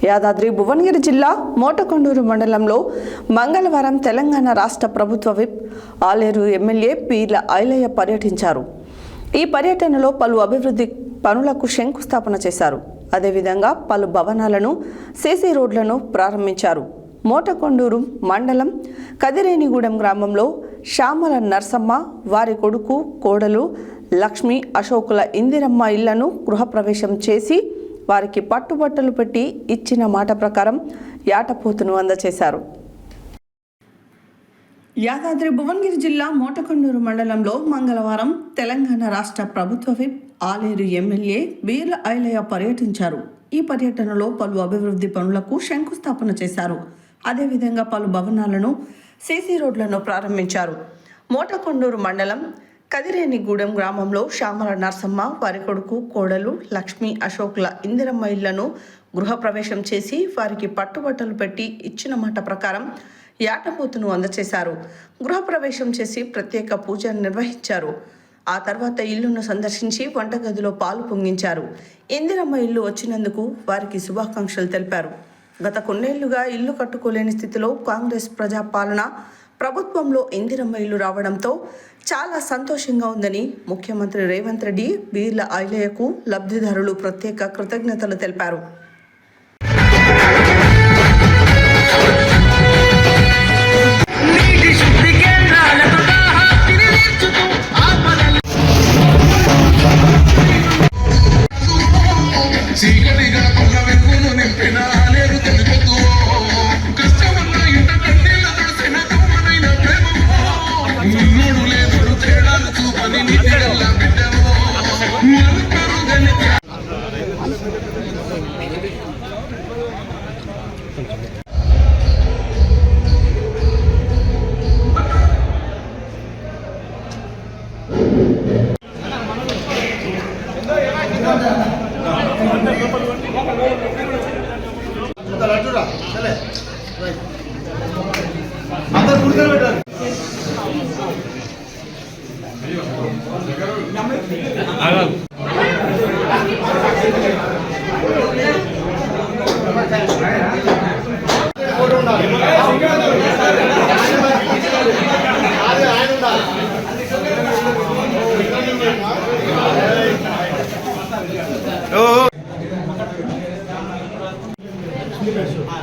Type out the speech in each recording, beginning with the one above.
యాదాద్రి భువనగిరి జిల్లా మోటకొండూరు మండలంలో మంగళవారం తెలంగాణ రాష్ట్ర ప్రభుత్వ విప్ ఆలేరు ఎమ్మెల్యే పీర్ల ఐలయ్య పర్యటించారు. ఈ పర్యటనలో పలు అభివృద్ధి పనులకు శంకుస్థాపన చేశారు. అదేవిధంగా పలు భవనాలను, సీసీ రోడ్లను ప్రారంభించారు. మోటకొండూరు మండలం కదిరేనిగూడెం గ్రామంలో శ్యామల నర్సమ్మ, వారి కొడుకు, కోడలు లక్ష్మి అశోకుల ఇందిరమ్మ ఇళ్లను గృహప్రవేశం చేసి వారికి పట్టుబట్టలు పెట్టి ఇచ్చిన మాట ప్రకారం యాటపోతును అందజేశారు. యాదాద్రి భువనగిరి జిల్లా మోటకొండూరు మండలంలో మంగళవారం తెలంగాణ రాష్ట్ర ప్రభుత్వ విప్ ఆలేరు ఎమ్మెల్యే పీర్ల ఐలయ్య పర్యటించారు. ఈ పర్యటనలో పలు అభివృద్ధి పనులకు శంకుస్థాపన చేశారు. అదేవిధంగా పలు భవనాలను, సీసీ రోడ్లను ప్రారంభించారు. మోటకొండూరు మండలం కదిరేనిగూడెం గ్రామంలో శ్యామల నర్సమ్మ, వారి కొడుకు, కోడలు లక్ష్మి అశోకుల ఇందిరమ్మ ఇళ్లను గృహప్రవేశం చేసి వారికి పట్టుబట్టలు పెట్టి ఇచ్చిన మాట ప్రకారం యాటపోతును అందజేశారు. గృహప్రవేశం చేసి ప్రత్యేక పూజ నిర్వహించారు. ఆ తర్వాత ఇల్లును సందర్శించి వంటగదిలో పాలు పొంగించారు. ఇందిరమ్మ ఇల్లు వచ్చినందుకు వారికి శుభాకాంక్షలు తెలిపారు. గత కొన్నేళ్లుగా ఇల్లు కట్టుకోలేని స్థితిలో కాంగ్రెస్ ప్రజాపాలన ప్రభుత్వంలో ఇందిరమ్మ ఇల్లు రావడంతో చాలా సంతోషంగా ఉందని ముఖ్యమంత్రి రేవంత్ రెడ్డి పీర్ల ఐలయ్యకు లబ్ధిదారులు ప్రత్యేక కృతజ్ఞతలు తెలిపారు.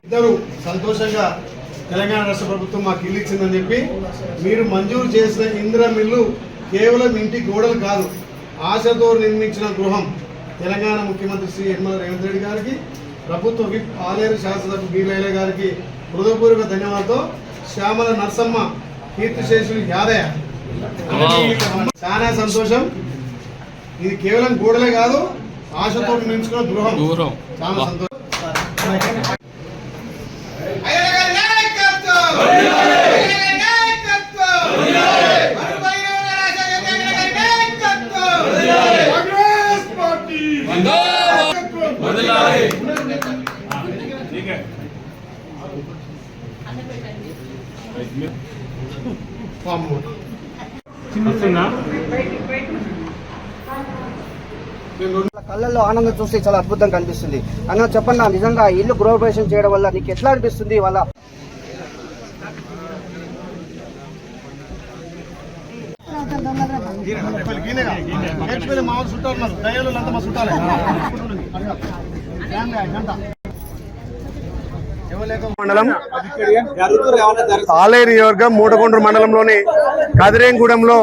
ఇద్దరు సంతోషంగా తెలంగాణ రాష్ట్ర ప్రభుత్వం మాకు ఇల్లు ఇచ్చిందని చెప్పి మీరు మంజూరు చేసిన ఇందిరమ్మ ఇల్లు కేవలం ఇంటి గోడలు కాదు, ఆశతో నిర్మించిన గృహం. తెలంగాణ ముఖ్యమంత్రి శ్రీ రేవంత్ రెడ్డి గారికి, ప్రభుత్వ విప్ ఆలేరు శాసనసభ్యులు పీర్ల ఐలయ్య గారికి హృదయపూర్వక ధన్యవాదాలతో శ్యామల నర్సమ్మ, కీర్తిశేషులు యాదయ్య చాలా సంతోషం. ఇది కేవలం గోడలే కాదు, ఆశతో నిర్మించుకున్న గృహం. చాలా సంతోషం. కళ్ళల్లో ఆనందం చూస్తే చాలా అద్భుతంగా కనిపిస్తుంది. అన్న చెప్పండి, నిజంగా ఇల్లు గృహప్రవేశం చేయడం వల్ల నీకు ఎట్లా అనిపిస్తుంది? వాళ్ళ మండలం ఆలేరు నియోజకవర్గం మోటకొండూరు మండలంలోని కదిరేనిగూడెంలో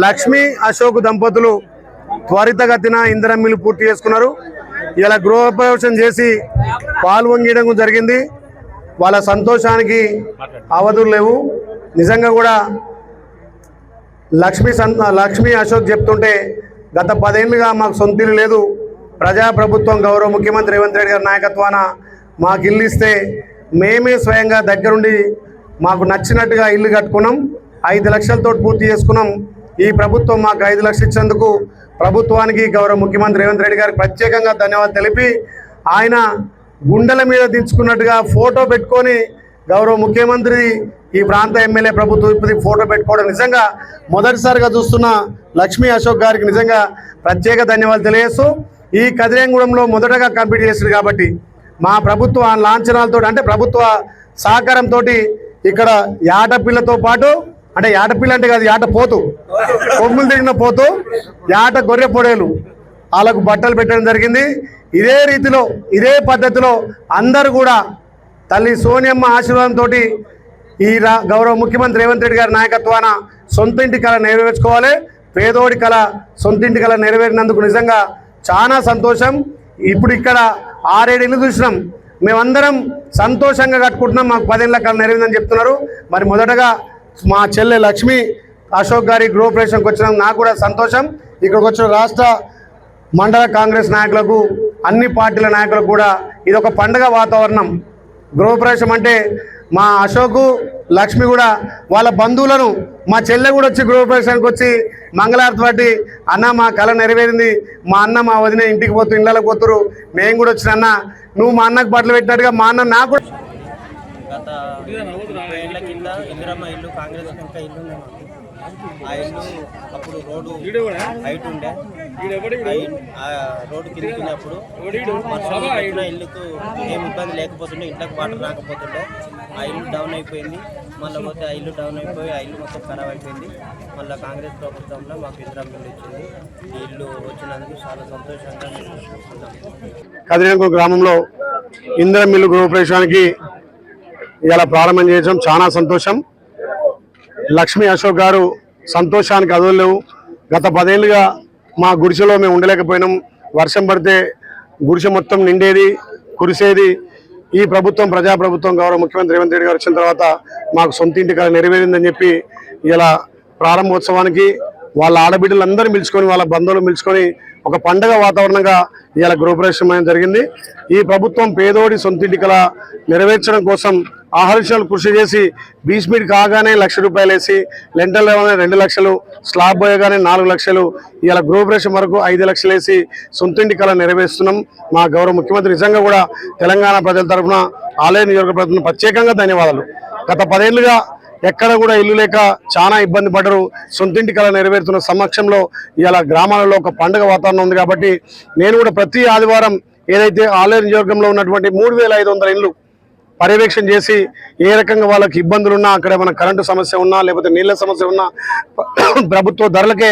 లక్ష్మి అశోక్ దంపతులు త్వరితగతిన ఇందిరమ్మ ఇల్లు పూర్తి చేసుకున్నారు. ఇలా గృహప్రవేశం చేసి పాల్గొనడం జరిగింది. వాళ్ళ సంతోషానికి అవధులు లేవు. నిజంగా కూడా లక్ష్మి అశోక్ చెప్తుంటే గత 10 ఏళ్ళుగా మాకు సొంత ఇల్లు లేదు, ప్రజాప్రభుత్వం గౌరవ ముఖ్యమంత్రి రేవంత్ రెడ్డి గారి నాయకత్వాన మాకు ఇల్లు ఇస్తే మేమే స్వయంగా దగ్గరుండి మాకు నచ్చినట్టుగా ఇల్లు కట్టుకున్నాం. 5 లక్షలతో పూర్తి చేసుకున్నాం. ఈ ప్రభుత్వం మాకు 5 లక్షలు ఇచ్చినందుకు ప్రభుత్వానికి గౌరవ ముఖ్యమంత్రి రేవంత్ రెడ్డి గారికి ప్రత్యేకంగా ధన్యవాదాలు తెలిపి, ఆయన గుండెల మీద దించుకున్నట్టుగా ఫోటో పెట్టుకొని గౌరవ ముఖ్యమంత్రి ఈ ప్రాంత ఎమ్మెల్యే ప్రభుత్వ ఫోటో పెట్టుకోవడం నిజంగా మొదటిసారిగా చూస్తున్న లక్ష్మీ అశోక్ గారికి నిజంగా ప్రత్యేక ధన్యవాదాలు తెలియజేస్తూ, ఈ కదిరేనిగూడెంలో మొదటగా కంప్లీట్ చేశారు కాబట్టి మా ప్రభుత్వ లాంఛనాలతో అంటే ప్రభుత్వ సహకారంతో ఇక్కడ యాటపిల్లతో పాటు అంటే యాటపిల్ల అంటే కాదు యాట పోతు కొమ్ములు తిరిగిన పోతు యాట గొర్రె పొడేలు వాళ్ళకు బట్టలు పెట్టడం జరిగింది. ఇదే రీతిలో ఇదే పద్ధతిలో అందరూ కూడా తల్లి సోనియమ్మ ఆశీర్వాదంతో ఈ గౌరవ ముఖ్యమంత్రి రేవంత్ రెడ్డి గారి నాయకత్వాన సొంత ఇంటి కళ నెరవేర్చుకోవాలి. పేదోడి కళ సొంత ఇంటి కళ నెరవేరినందుకు నిజంగా చాలా సంతోషం. ఇప్పుడు ఇక్కడ 6-7 ఇల్లు చూసినాం, మేమందరం సంతోషంగా కట్టుకుంటున్నాం. మాకు 10 ఏళ్ళ కళ నెరవేరిందని చెప్తున్నారు. మరి మొదటగా మా చెల్లె లక్ష్మి అశోక్ గారి గృహప్రవేశంకి వచ్చిన నాకు కూడా సంతోషం. ఇక్కడికి వచ్చిన రాష్ట్ర మండల కాంగ్రెస్ నాయకులకు అన్ని పార్టీల నాయకులకు కూడా ఇది ఒక పండుగ వాతావరణం. గృహప్రవేశం అంటే మా అశోకు లక్ష్మి కూడా వాళ్ళ బంధువులను మా చెల్లె కూడా వచ్చి గృహప్రవేశానికి వచ్చి మంగళారతి పట్టి అన్న మా కళ నెరవేరింది, మా అన్న మా వదిన ఇంటికి పోతూ ఇళ్ళకి పోతురు, మేము కూడా వచ్చిన అన్న నువ్వు మా అన్నకు బట్టలు పెట్టినట్టుగా మా అన్న నాకు కూడా. గత 30 ఏళ్ల కింద ఇందిరమ్మ ఇల్లు కాంగ్రెస్ ఇంకా ఇల్లు ఉండే మాకు. ఆ ఇల్లు అప్పుడు రోడ్డు హైట్ ఉండే, ఆ రోడ్డు కిందికినప్పుడు ఇల్లుకు ఏం ఇబ్బంది లేకపోతుండే, ఇంట్లోకి వాటర్ రాకపోతుండే. ఆ ఇల్లు డౌన్ అయిపోయింది. మళ్ళీ పోతే ఆ ఇల్లు డౌన్ అయిపోయి ఆ ఇల్లు మొత్తం ఖరాబ్ అయిపోయింది. మళ్ళీ కాంగ్రెస్ ప్రభుత్వంలో మాకు ఇందిరమ్మ ఇల్లు ఇచ్చింది. ఈ ఇల్లు వచ్చినందుకు చాలా సంతోషంగా మేము చూస్తున్నాం. కదిరేంకూరు గ్రామంలో ఇందిరమ్మ ఇల్లు గృహప్రవేశానికి ఇలా ప్రారంభం చేయడం చాలా సంతోషం. లక్ష్మీ అశోక్ గారు సంతోషానికి అదోలేవు. గత 10 ఏళ్ళుగా మా గుడిసెలో మేము ఉండలేకపోయినాం. వర్షం పడితే గుడిసె మొత్తం నిండేది, కురిసేది. ఈ ప్రభుత్వం ప్రజాప్రభుత్వం గౌరవ ముఖ్యమంత్రి రేవంత్ రెడ్డి గారు వచ్చిన తర్వాత మాకు సొంత ఇంటి కళ నెరవేరిందని చెప్పి ఇలా ప్రారంభోత్సవానికి వాళ్ళ ఆడబిడ్డలందరూ పిలుచుకొని వాళ్ళ బంధువులు పిలుచుకొని ఒక పండగ వాతావరణంగా ఇలా గృహప్రవేశం జరిగింది. ఈ ప్రభుత్వం పేదోడి సొంతింటి కళ నెరవేర్చడం కోసం ఆహర్షాలు కృషి చేసి బీస్మీట్ కాగానే ₹1,00,000 వేసి, లెంటల్ 2 లక్షలు, స్లాబ్ పోయగానే 4 లక్షలు, ఇలా గృహప్రవేశం వరకు 5 లక్షలు వేసి సొంతింటి కళ నెరవేరుస్తున్నాం. మా గౌరవ ముఖ్యమంత్రి నిజంగా కూడా తెలంగాణ ప్రజల తరఫున ఆలయ నియోజకవర్గం ప్రత్యేకంగా ధన్యవాదాలు. గత 10 ఏళ్ళుగా ఎక్కడ కూడా ఇల్లు లేక చాలా ఇబ్బంది పడ్డరు. సొంతింటి కళ నెరవేరుతున్న సమక్షంలో ఇలా గ్రామాలలో ఒక పండుగ వాతావరణం ఉంది. కాబట్టి నేను కూడా ప్రతి ఆదివారం ఏదైతే ఆలయ నియోజకవర్గంలో ఉన్నటువంటి 3,500 ఇళ్ళు పర్యవేక్షణ చేసి ఏ రకంగా వాళ్ళకి ఇబ్బందులు ఉన్నా, అక్కడ ఏమైనా కరెంటు సమస్య ఉన్నా లేకపోతే నీళ్ళ సమస్య ఉన్నా, ప్రభుత్వ ధరలకే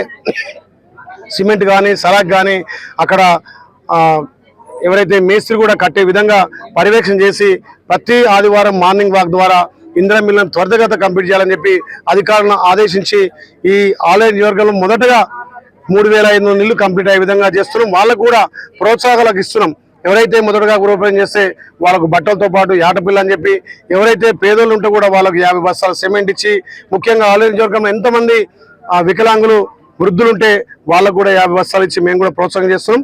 సిమెంట్ కానీ సరాక్ కానీ అక్కడ ఎవరైతే మేస్త్రి కూడా కట్టే విధంగా పర్యవేక్షణ చేసి ప్రతి ఆదివారం మార్నింగ్ వాక్ ద్వారా ఇందిరమ్మ ఇళ్లను త్వరితగత కంప్లీట్ చేయాలని చెప్పి అధికారులను ఆదేశించి ఈ ఆలయ నియోజకవర్గంలో మొదటగా 3,500 ఇళ్ళు కంప్లీట్ అయ్యే విధంగా చేస్తున్నాం. వాళ్ళకు కూడా ప్రోత్సాహాలకు ఇస్తున్నాం. ఎవరైతే మొదటగా గృహప్రవేశం చేస్తే వాళ్ళకు బట్టలతో పాటు యాటపిల్ల అని చెప్పి, ఎవరైతే పేదోళ్ళు ఉంటే కూడా వాళ్ళకు 50 బస్తాల సిమెంట్ ఇచ్చి, ముఖ్యంగా ఆలయ నియోజకవర్గంలో ఎంతమంది వికలాంగులు వృద్ధులుంటే వాళ్ళకు కూడా 50 బస్తాలు ఇచ్చి మేము కూడా ప్రోత్సాహం చేస్తున్నాం.